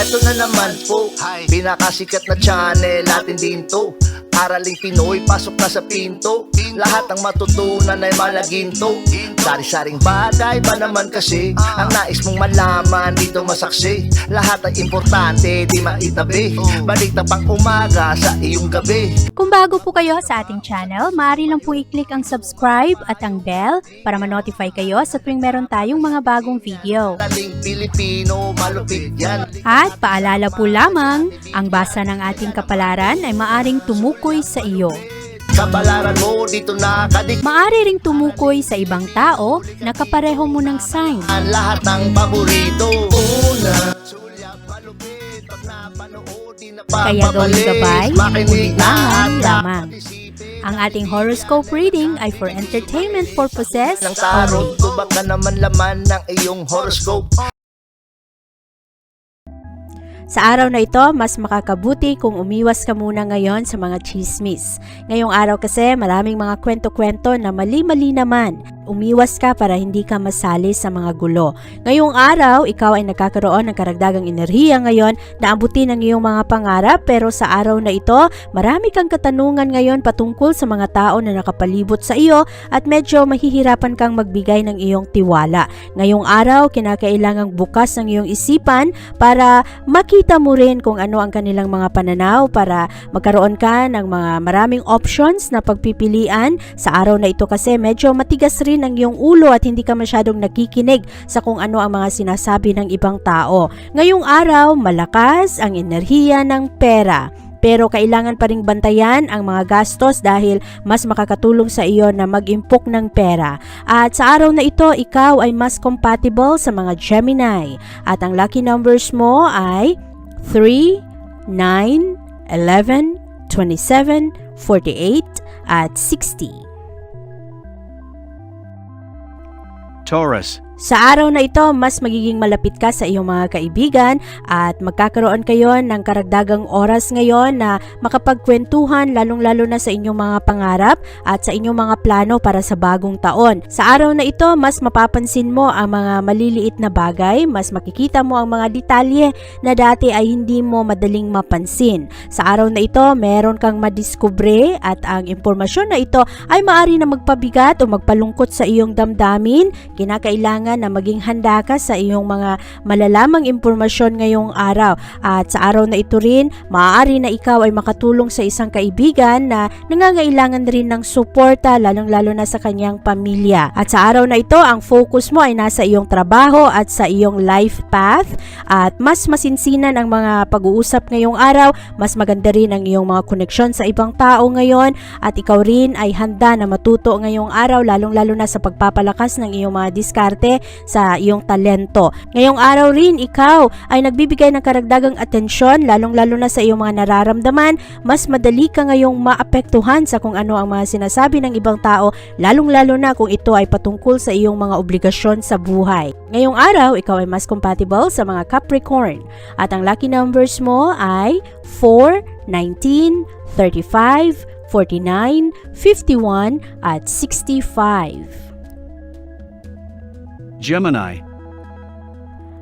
Eto na naman po, pinakasikat na channel natin din to. Araling Pinoy, pasok na sa pinto. Lahat ng matutunan ay malaginto. Sari-saring bagay ba naman kasi ang nais mong malaman dito masaksi. Lahat ay importante, di maitabi. Balik na pang umaga sa iyong gabi. Kung bago po kayo sa ating channel, maaari lang po i-click ang subscribe at ang bell para ma-notify kayo sa tuwing meron tayong mga bagong video. Taling Pilipino, malupit yan. At paalala po lamang, ang basa ng ating kapalaran ay maaring tumukoy sa iyo. Kapalaran mo dito nakadik. Maaari ring tumukoy sa ibang tao na kapareho mo ng sign. Ang lahat ng paborito. Una, sulyap, malupit. Pag napanood, di na Kaya gawing gabay, makinig na ulilangan at lamang. Ang ating horoscope reading ay for entertainment purposes ng tarot. only. Tubak ka naman laman ng iyong horoscope. Sa araw na ito, mas makakabuti kung umiwas ka muna ngayon sa mga chismis. Ngayong araw kasi maraming mga kwento-kwento na mali-mali naman. Umiwas ka para hindi ka masali sa mga gulo. Ngayong araw, ikaw ay nagkakaroon ng karagdagang enerhiya ngayon na abutin ang iyong mga pangarap, pero sa araw na ito, marami kang katanungan ngayon patungkol sa mga tao na nakapalibot sa iyo at medyo mahihirapan kang magbigay ng iyong tiwala. Ngayong araw, kinakailangang bukas ang iyong isipan para makita mo rin kung ano ang kanilang mga pananaw para magkaroon ka ng mga maraming options na pagpipilian. Sa araw na ito kasi medyo matigas rin ang iyong ulo at hindi ka masyadong nakikinig sa kung ano ang mga sinasabi ng ibang tao. Ngayong araw, malakas ang enerhiya ng pera. Pero kailangan pa ring bantayan ang mga gastos dahil mas makakatulong sa iyo na mag-impok ng pera. At sa araw na ito, ikaw ay mas compatible sa mga Gemini. At ang lucky numbers mo ay 3, 9, 11, 27, 48, at 60. Taurus. Sa araw na ito, mas magiging malapit ka sa iyong mga kaibigan at magkakaroon kayo ng karagdagang oras ngayon na makapagkwentuhan lalong-lalo na sa inyong mga pangarap at sa inyong mga plano para sa bagong taon. Sa araw na ito, mas mapapansin mo ang mga maliliit na bagay, mas makikita mo ang mga detalye na dati ay hindi mo madaling mapansin. Sa araw na ito, meron kang madiskubre at ang impormasyon na ito ay maaari na magpabigat o magpalungkot sa iyong damdamin. Kinakailangan na maging handa ka sa iyong mga malalamang impormasyon ngayong araw. At sa araw na ito rin, maaari na ikaw ay makatulong sa isang kaibigan na nangangailangan rin ng suporta lalong-lalo na sa kanyang pamilya. At sa araw na ito, ang focus mo ay nasa iyong trabaho at sa iyong life path at mas masinsinan ang mga pag-uusap ngayong araw, mas maganda rin ang iyong mga koneksyon sa ibang tao ngayon at ikaw rin ay handa na matuto ngayong araw lalong-lalo na sa pagpapalakas ng iyong mga diskarte sa iyong talento. Ngayong araw rin, ikaw ay nagbibigay ng karagdagang atensyon lalong-lalo na sa iyong mga nararamdaman. Mas madali ka ngayong maapektuhan sa kung ano ang mga sinasabi ng ibang tao lalong-lalo na kung ito ay patungkol sa iyong mga obligasyon sa buhay. Ngayong araw, ikaw ay mas compatible sa mga Capricorn at ang lucky numbers mo ay 4, 19, 35, 49, 51 at 65. Gemini.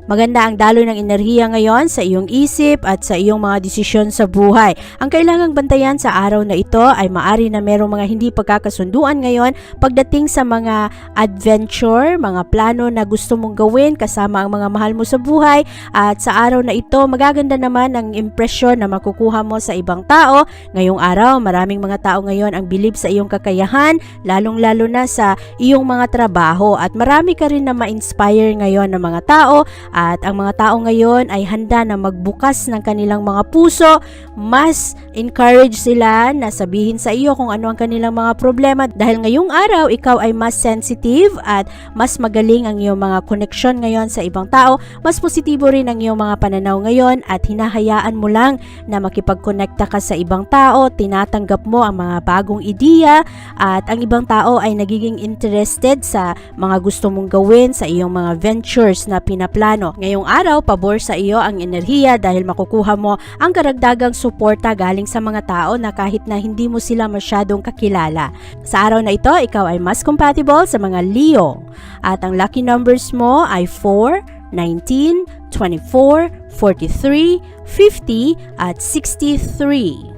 Maganda ang daloy ng enerhiya ngayon sa iyong isip at sa iyong mga desisyon sa buhay. Ang kailangang bantayan sa araw na ito ay maari na merong mga hindi pagkakasunduan ngayon pagdating sa mga adventure, mga plano na gusto mong gawin kasama ang mga mahal mo sa buhay. At sa araw na ito, magaganda naman ang impresyon na makukuha mo sa ibang tao. Ngayong araw, maraming mga tao ngayon ang bilib sa iyong kakayahan, lalong-lalo na sa iyong mga trabaho. At marami ka rin na ma-inspire ngayon ng mga tao. At ang mga tao ngayon ay handa na magbukas ng kanilang mga puso. Mas encourage sila na sabihin sa iyo kung ano ang kanilang mga problema. Dahil ngayong araw, ikaw ay mas sensitive at mas magaling ang iyong mga koneksyon ngayon sa ibang tao. Mas positibo rin ang iyong mga pananaw ngayon at hinahayaan mo lang na makipagkonekta ka sa ibang tao. Tinatanggap mo ang mga bagong ideya at ang ibang tao ay nagiging interested sa mga gusto mong gawin sa iyong mga ventures na pinaplano. Ngayong araw, pabor sa iyo ang enerhiya dahil makukuha mo ang karagdagang suporta galing sa mga tao na kahit na hindi mo sila masyadong kakilala. Sa araw na ito, ikaw ay mas compatible sa mga Leo. At ang lucky numbers mo ay 4, 19, 24, 43, 50 at 63.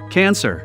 Cancer.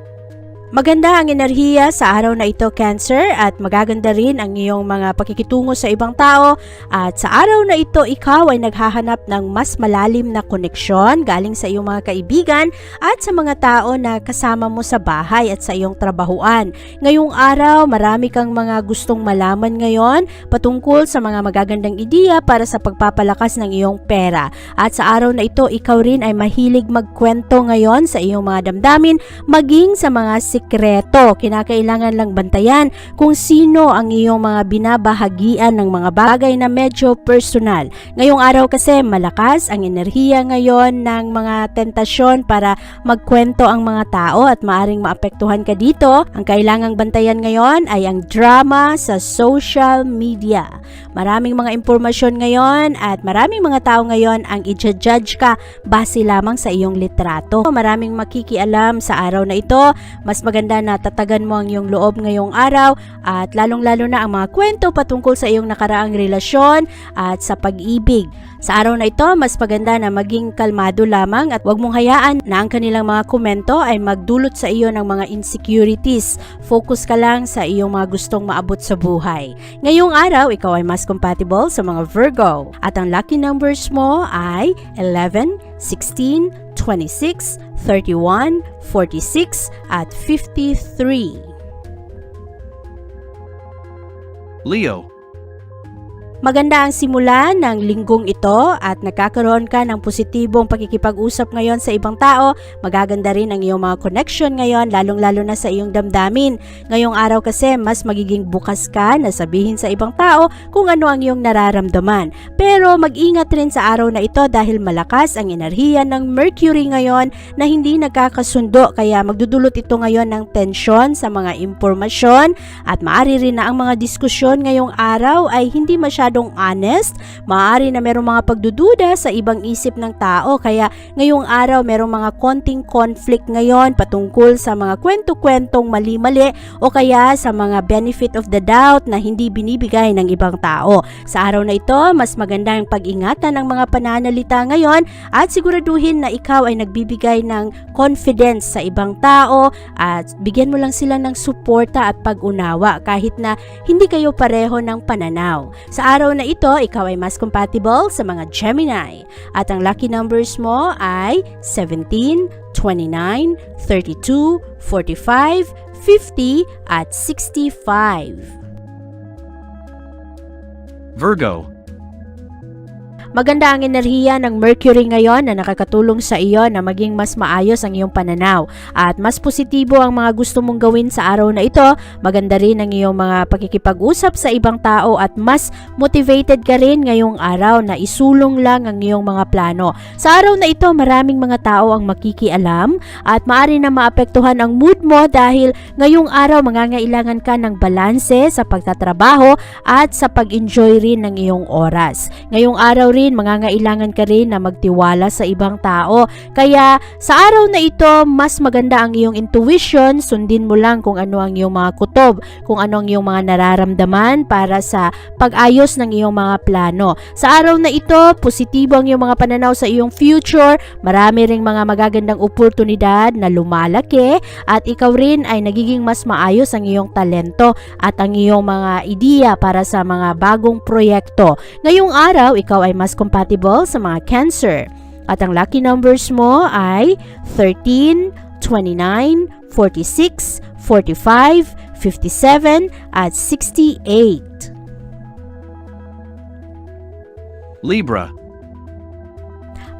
Maganda ang enerhiya sa araw na ito, Cancer, at magaganda rin ang iyong mga pakikitungo sa ibang tao. At sa araw na ito, ikaw ay naghahanap ng mas malalim na koneksyon galing sa iyong mga kaibigan at sa mga tao na kasama mo sa bahay at sa iyong trabahuan. Ngayong araw, marami kang mga gustong malaman ngayon patungkol sa mga magagandang ideya para sa pagpapalakas ng iyong pera. At sa araw na ito, ikaw rin ay mahilig magkwento ngayon sa iyong mga damdamin, maging sa mga sikreto. Kinakailangan lang bantayan kung sino ang iyong mga binabahagian ng mga bagay na medyo personal. Ngayong araw kasi malakas ang enerhiya ngayon ng mga tentasyon para magkwento ang mga tao at maaring maapektuhan ka dito. Ang kailangang bantayan ngayon ay ang drama sa social media. Maraming mga impormasyon ngayon at maraming mga tao ngayon ang i-judge ka base lamang sa iyong litrato. Maraming makikialam sa araw na ito. Mas maganda na tatagan mo ang iyong loob ngayong araw at lalong-lalo na ang mga kwento patungkol sa iyong nakaraang relasyon at sa pag-ibig. Sa araw na ito, mas maganda na maging kalmado lamang at huwag mong hayaan na ang kanilang mga komento ay magdulot sa iyo ng mga insecurities. Focus ka lang sa iyong mga gustong maabot sa buhay. Ngayong araw, ikaw ay mas compatible sa mga Virgo at ang lucky numbers mo ay 11, 16, 26, 31, 46 at 53. Leo. Maganda ang simula ng linggong ito at nagkakaroon ka ng positibong pakikipag-usap ngayon sa ibang tao. Magaganda rin ang iyong mga connection ngayon, lalong-lalo na sa iyong damdamin. Ngayong araw kasi mas magiging bukas ka na sabihin sa ibang tao kung ano ang iyong nararamdaman. Pero mag-ingat rin sa araw na ito dahil malakas ang enerhiya ng Mercury ngayon na hindi nagkakasundo, kaya magdudulot ito ngayon ng tensyon sa mga impormasyon at maaari rin na ang mga diskusyon ngayong araw ay hindi masyadong honest. Maaari na merong mga pagdududa sa ibang isip ng tao, kaya ngayong araw merong mga konting conflict ngayon patungkol sa mga kwento-kwentong mali-mali o kaya sa mga benefit of the doubt na hindi binibigay ng ibang tao. Sa araw na ito, mas maganda ang pag-ingatan ng mga pananalita ngayon at siguraduhin na ikaw ay nagbibigay ng confidence sa ibang tao at bigyan mo lang sila ng suporta at pag-unawa kahit na hindi kayo pareho ng pananaw. Sa araw na ito, ikaw ay mas compatible sa mga Gemini at ang lucky numbers mo ay 17, 29, 32, 45, 50 at 65. Virgo. Maganda ang enerhiya ng Mercury ngayon na nakakatulong sa iyo na maging mas maayos ang iyong pananaw at mas positibo ang mga gusto mong gawin sa araw na ito. Maganda rin ang iyong mga pakikipag-usap sa ibang tao at mas motivated ka rin ngayong araw na isulong lang ang iyong mga plano. Sa araw na ito, maraming mga tao ang makikialam at maaari na maapektuhan ang mood mo dahil ngayong araw mangangailangan ka ng balanse sa pagtatrabaho at sa pag-enjoy rin ng iyong oras. Ngayong araw rin, mangangailangan ka rin na magtiwala sa ibang tao. Kaya sa araw na ito, mas maganda ang iyong intuition. Sundin mo lang kung ano ang iyong mga kutob, kung ano ang iyong mga nararamdaman para sa pag-ayos ng iyong mga plano. Sa araw na ito, positibo ang iyong mga pananaw sa iyong future. Marami ring mga magagandang oportunidad na lumalaki at ikaw rin ay nagiging mas maayos ang iyong talento at ang iyong mga ideya para sa mga bagong proyekto. Ngayong araw, ikaw ay mas compatible sa mga Cancer. At ang lucky numbers mo ay 13, 29, 46, 45, 57 at 68. Libra.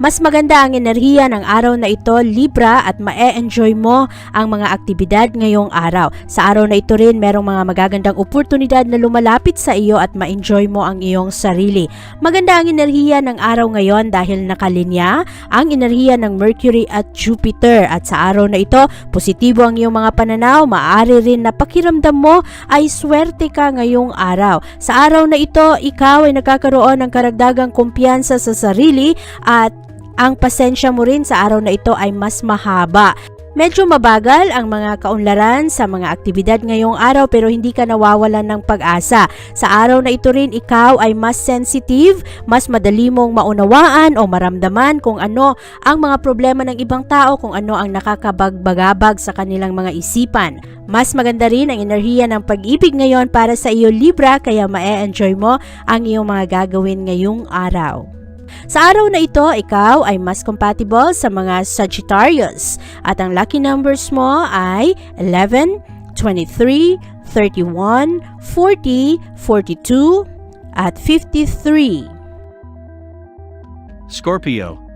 Mas maganda ang enerhiya ng araw na ito, Libra, at ma-enjoy mo ang mga aktibidad ngayong araw. Sa araw na ito rin, merong mga magagandang oportunidad na lumalapit sa iyo at ma-enjoy mo ang iyong sarili. Maganda ang enerhiya ng araw ngayon dahil nakalinya ang enerhiya ng Mercury at Jupiter. At sa araw na ito, positibo ang iyong mga pananaw. Maaari rin na pakiramdam mo ay swerte ka ngayong araw. Sa araw na ito, ikaw ay nagkakaroon ng karagdagang kumpiyansa sa sarili at ang pasensya mo rin sa araw na ito ay mas mahaba. Medyo mabagal ang mga kaunlaran sa mga aktibidad ngayong araw pero hindi ka nawawalan ng pag-asa. Sa araw na ito rin, ikaw ay mas sensitive, mas madali mong maunawaan o maramdaman kung ano ang mga problema ng ibang tao, kung ano ang nakakabagbagabag sa kanilang mga isipan. Mas maganda rin ang enerhiya ng pag-ibig ngayon para sa iyo, Libra, kaya ma-enjoy mo ang iyong mga gagawin ngayong araw. Sa araw na ito, ikaw ay mas compatible sa mga Sagittarius at ang lucky numbers mo ay 11, 23, 31, 40, 42 at 53. Scorpio.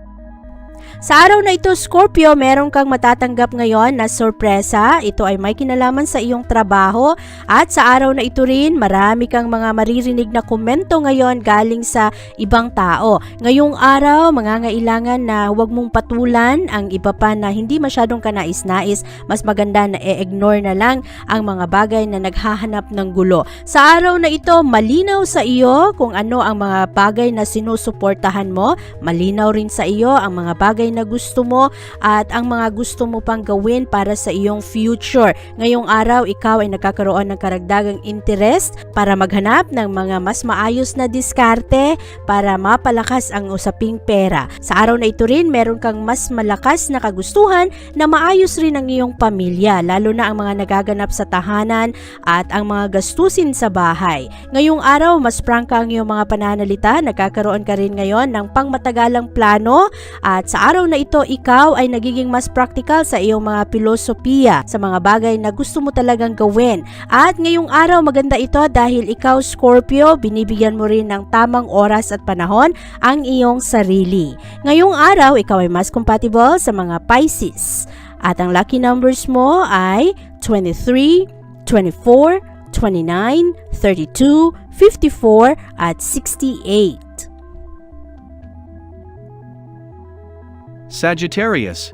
Sa araw na ito, Scorpio, meron kang matatanggap ngayon na sorpresa. Ito ay may kinalaman sa iyong trabaho at sa araw na ito rin, marami kang mga maririnig na komento ngayon galing sa ibang tao. Ngayong araw, mangangailangan na huwag mong patulan ang iba pa na hindi masyadong kanais-nais. Mas maganda na i-ignore na lang ang mga bagay na naghahanap ng gulo. Sa araw na ito, malinaw sa iyo kung ano ang mga bagay na sinusuportahan mo. Malinaw rin sa iyo ang mga bagay na gusto mo at ang mga gusto mo pang gawin para sa iyong future. Ngayong araw, ikaw ay nagkakaroon ng karagdagang interest para maghanap ng mga mas maayos na diskarte para mapalakas ang usaping pera. Sa araw na ito rin, meron kang mas malakas na kagustuhan na maayos rin ang iyong pamilya, lalo na ang mga nagaganap sa tahanan at ang mga gastusin sa bahay. Ngayong araw, mas prangka ang iyong mga pananalita, nagkakaroon ka rin ngayon ng pangmatagalang plano at sa araw na ito, ikaw ay nagiging mas practical sa iyong mga filosofiya, sa mga bagay na gusto mo talagang gawin. At ngayong araw, maganda ito dahil ikaw, Scorpio, binibigyan mo rin ng tamang oras at panahon ang iyong sarili. Ngayong araw, ikaw ay mas compatible sa mga Pisces. At ang lucky numbers mo ay 23, 24, 29, 32, 54 at 68. Sagittarius.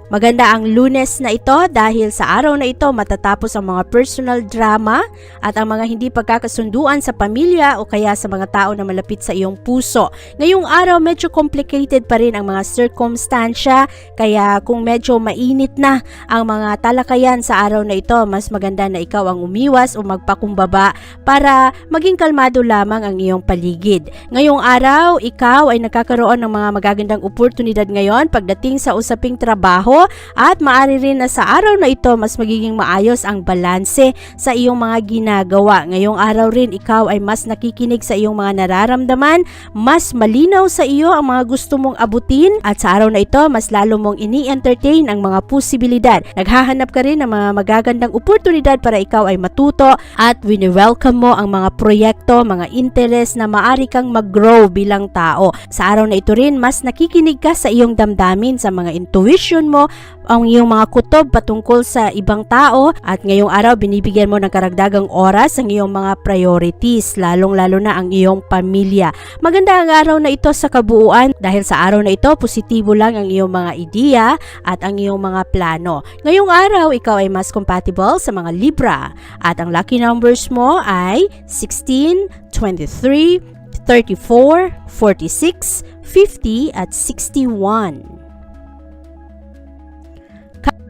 Maganda ang Lunes na ito dahil sa araw na ito matatapos ang mga personal drama at ang mga hindi pagkakasunduan sa pamilya o kaya sa mga tao na malapit sa iyong puso. Ngayong araw medyo complicated pa rin ang mga circumstansya, kaya kung medyo mainit na ang mga talakayan sa araw na ito, mas maganda na ikaw ang umiwas o magpakumbaba para maging kalmado lamang ang iyong paligid. Ngayong araw, ikaw ay nagkakaroon ng mga magagandang oportunidad ngayon pagdating sa usaping trabaho at maaari rin na sa araw na ito mas magiging maayos ang balanse sa iyong mga ginagawa. Ngayong araw rin, ikaw ay mas nakikinig sa iyong mga nararamdaman, mas malinaw sa iyo ang mga gusto mong abutin at sa araw na ito mas lalo mong ini-entertain ang mga posibilidad. Naghahanap ka rin ng mga magagandang oportunidad para ikaw ay matuto at wini-welcome mo ang mga proyekto, mga interest na maaari kang mag-grow bilang tao. Sa araw na ito rin, mas nakikinig ka sa iyong damdamin, sa mga intuition mo, ang iyong mga kutob patungkol sa ibang tao at ngayong araw binibigyan mo ng karagdagang oras ang iyong mga priorities, lalong-lalo na ang iyong pamilya. Maganda ang araw na ito sa kabuuan dahil sa araw na ito positibo lang ang iyong mga ideya at ang iyong mga plano. Ngayong araw, ikaw ay mas compatible sa mga Libra at ang lucky numbers mo ay 16, 23, 34, 46, 50 at 61.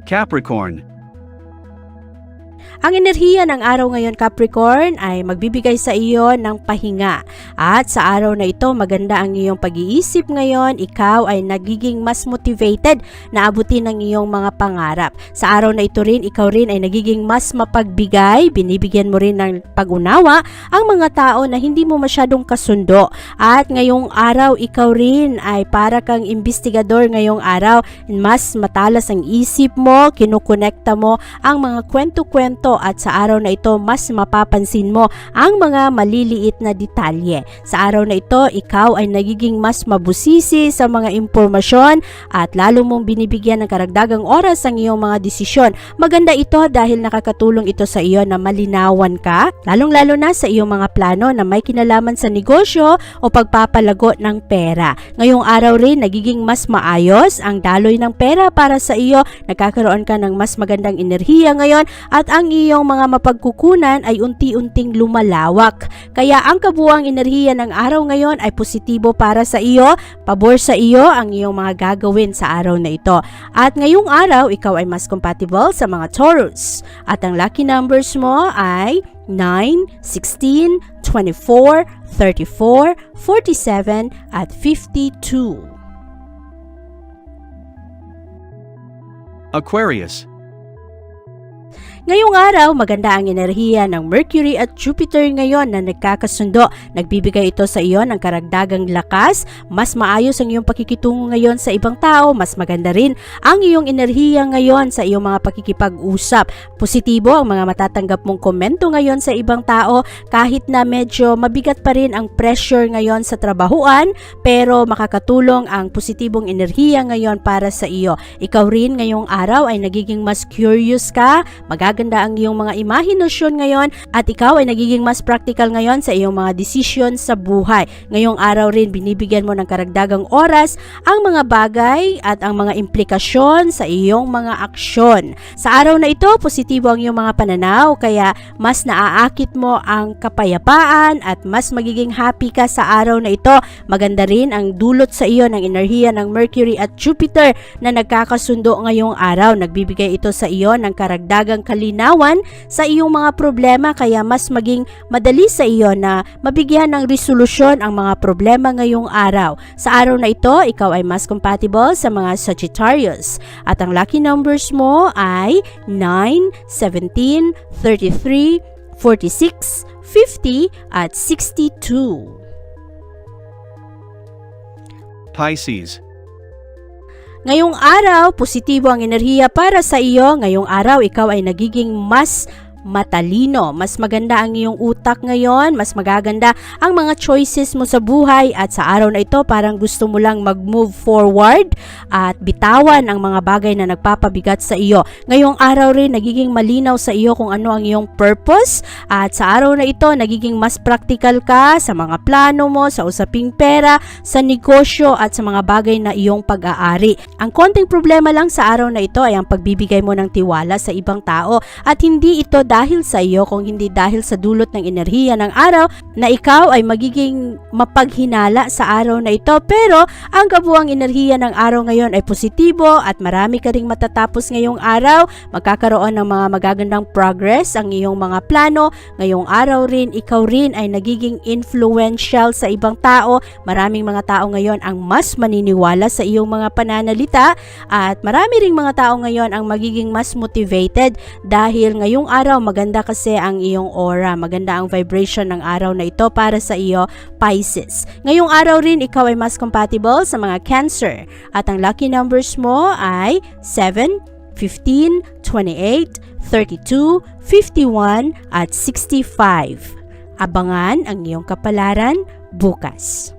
Capricorn. Ang enerhiya ng araw ngayon, Capricorn, ay magbibigay sa iyo ng pahinga. At sa araw na ito, maganda ang iyong pag-iisip ngayon. Ikaw ay nagiging mas motivated na abutin ang iyong mga pangarap. Sa araw na ito rin, ikaw rin ay nagiging mas mapagbigay. Binibigyan mo rin ng pag-unawa ang mga tao na hindi mo masyadong kasundo. At ngayong araw, ikaw rin ay para kang investigador ngayong araw. Mas matalas ang isip mo, kinukonekta mo ang mga kwento-kwento at sa araw na ito mas mapapansin mo ang mga maliliit na detalye. Sa araw na ito, ikaw ay nagiging mas mabusisi sa mga impormasyon at lalo mong binibigyan ng karagdagang oras ang iyong mga desisyon. Maganda ito dahil nakakatulong ito sa iyo na malinawan ka, lalong-lalo na sa iyong mga plano na may kinalaman sa negosyo o pagpapalago ng pera. Ngayong araw rin, nagiging mas maayos ang daloy ng pera para sa iyo. Nagkakaroon ka ng mas magandang enerhiya ngayon at ang ang iyong mga mapagkukunan ay unti-unting lumalawak. Kaya ang kabuuang enerhiya ng araw ngayon ay positibo para sa iyo, pabor sa iyo ang iyong mga gagawin sa araw na ito. At ngayong araw, ikaw ay mas compatible sa mga Taurus. At ang lucky numbers mo ay 9, 16, 24, 34, 47, at 52. Aquarius. Ngayong araw, maganda ang enerhiya ng Mercury at Jupiter ngayon na nagkakasundo. Nagbibigay ito sa iyo ng karagdagang lakas, mas maayos ang iyong pakikitungo ngayon sa ibang tao, mas maganda rin ang iyong enerhiya ngayon sa iyong mga pakikipag-usap. Positibo ang mga matatanggap mong komento ngayon sa ibang tao kahit na medyo mabigat pa rin ang pressure ngayon sa trabahuan, pero makakatulong ang positibong enerhiya ngayon para sa iyo. Ikaw rin ngayong araw ay nagiging mas curious ka, magaganda ang iyong mga imahinasyon ngayon at ikaw ay nagiging mas practical ngayon sa iyong mga desisyon sa buhay. Ngayong araw rin binibigyan mo ng karagdagang oras ang mga bagay at ang mga implikasyon sa iyong mga aksyon. Sa araw na ito, positibo ang iyong mga pananaw kaya mas naaakit mo ang kapayapaan at mas magiging happy ka sa araw na ito. Maganda rin ang dulot sa iyo ng enerhiya ng Mercury at Jupiter na nagkakasundo ngayong araw. Nagbibigay ito sa iyo ng karagdagang kalinawan sa iyong mga problema kaya mas maging madali sa iyo na mabigyan ng resolusyon ang mga problema ngayong araw. Sa araw na ito, ikaw ay mas compatible sa mga Sagittarius. At ang lucky numbers mo ay 9, 17, 33, 46, 50, at 62. Pisces. Ngayong araw, positibo ang enerhiya para sa iyo. Ngayong araw, ikaw ay nagiging mas matalino. Mas maganda ang iyong utak ngayon, mas magaganda ang mga choices mo sa buhay at sa araw na ito parang gusto mo lang mag-move forward at bitawan ang mga bagay na nagpapabigat sa iyo. Ngayong araw rin nagiging malinaw sa iyo kung ano ang iyong purpose at sa araw na ito nagiging mas practical ka sa mga plano mo, sa usaping pera, sa negosyo at sa mga bagay na iyong pag-aari. Ang konting problema lang sa araw na ito ay ang pagbibigay mo ng tiwala sa ibang tao at hindi ito dahil sa iyo kung hindi dahil sa dulot ng enerhiya ng araw na ikaw ay magiging mapaghinala sa araw na ito. Pero ang kabuuang enerhiya ng araw ngayon ay positibo at marami ka ring matatapos ngayong araw. Magkakaroon ng mga magagandang progress ang iyong mga plano. Ngayong araw rin, ikaw rin ay nagiging influential sa ibang tao. Maraming mga tao ngayon ang mas maniniwala sa iyong mga pananalita at marami ring mga tao ngayon ang magiging mas motivated dahil ngayong araw maganda kasi ang iyong aura, maganda ang vibration ng araw na ito para sa iyo, Pisces. Ngayong araw rin, ikaw ay mas compatible sa mga Cancer at ang lucky numbers mo ay 7, 15, 28, 32, 51, at 65. Abangan ang iyong kapalaran bukas.